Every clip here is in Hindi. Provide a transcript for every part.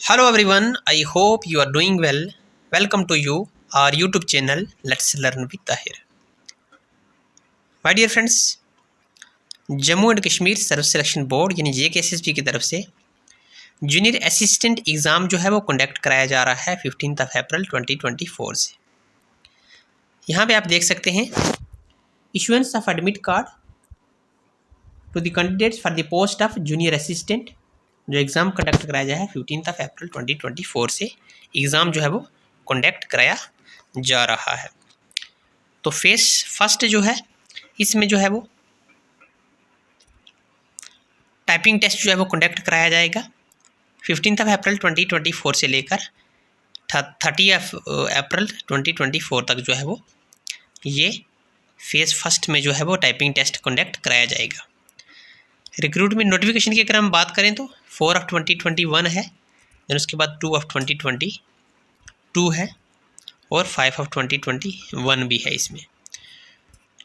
Hello everyone, I hope you are doing well. Welcome to you, our YouTube channel, Let's Learn with Tahir. My dear friends, Jammu and Kashmir service selection board यानी JKSSB की तरफ से जूनियर असिस्टेंट एग्ज़ाम जो है वो कंडक्ट कराया जा रहा है 15 अप्रैल 2024 से। यहाँ पे आप देख सकते हैं issuance of admit card to the candidates for the post of junior assistant, जो एग्ज़ाम कंडक्ट कराया जाए 15 अप्रैल 2024 से एग्ज़ाम जो है वो कंडक्ट कराया जा रहा है। तो फेस फर्स्ट जो है इसमें जो है वो टाइपिंग टेस्ट जो है वो कंडक्ट कराया जाएगा 15 अप्रैल 2024 से लेकर 30 अप्रैल 2024 तक जो है वो ये फेज़ फर्स्ट में जो है वो टाइपिंग टेस्ट कंडक्ट कराया जाएगा। रिक्रूटमेंट नोटिफिकेशन की अगर हम बात करें तो 4 ऑफ 2021 है, देन उसके बाद 2 ऑफ 2022 है और 5 ऑफ 2021 भी है। इसमें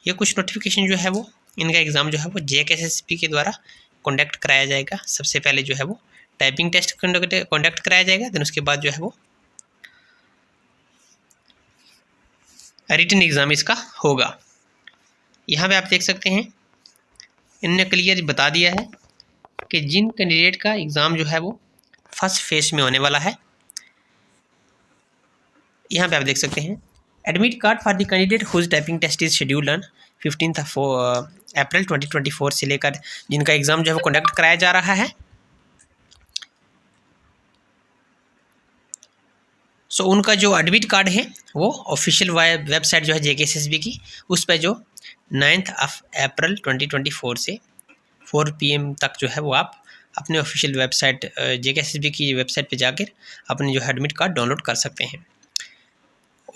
ये कुछ नोटिफिकेशन जो है वो इनका एग्ज़ाम जो है वो JKSSB के द्वारा कंडक्ट कराया जाएगा। सबसे पहले जो है वो टाइपिंग टेस्ट कंडक्ट कराया जाएगा, देन उसके बाद जो है वो रिटन एग्ज़ाम इसका होगा। यहाँ पे आप देख सकते हैं इनने क्लियर बता दिया है कि जिन कैंडिडेट का एग्ज़ाम जो है वो फर्स्ट फेज में होने वाला है, यहाँ पे आप देख सकते हैं admit card for the candidate whose typing test is scheduled on 15 April 2024 से लेकर जिनका एग्ज़ाम जो है वो कंडक्ट कराया जा रहा है। सो उनका जो एडमिट कार्ड है वो ऑफिशियल वेबसाइट जो है JKSSB की, उस पर जो 9 अप्रैल 2024 से 4 PM तक जो है वो आप अपने ऑफिशियल वेबसाइट JKSSB की वेबसाइट पे जाकर अपने जो है एडमिट कार्ड डाउनलोड कर सकते हैं।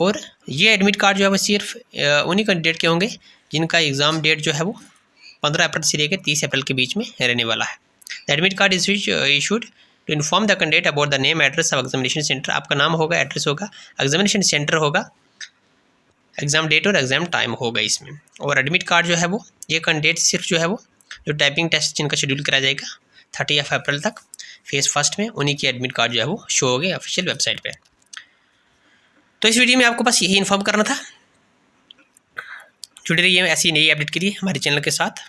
और ये एडमिट कार्ड जो है वो सिर्फ उन्हीं कैंडिडेट के होंगे जिनका एग्ज़ाम डेट जो है वो 15 अप्रैल से लेकर 30 अप्रैल के बीच में रहने वाला है। Admit card is issued to inform the candidate about the name address of examination centre. आपका नाम होगा, एड्रेस होगा, एग्जामिनेशन सेंटर होगा, एग्ज़ाम डेट और एग्ज़ाम टाइम होगा इसमें। और एडमिट कार्ड जो है वो ये कैंडिडेट सिर्फ जो है वो जो टाइपिंग टेस्ट जिनका शेड्यूल कराया जाएगा 30 अप्रैल तक फेज़ फर्स्ट में, उन्हीं की एडमिट कार्ड जो है वो शो हो गए ऑफिशियल वेबसाइट पे। तो इस वीडियो में आपको बस यही इन्फॉर्म करना था। जुड़े रहिए ऐसी नई अपडेट के लिए हमारे चैनल के साथ।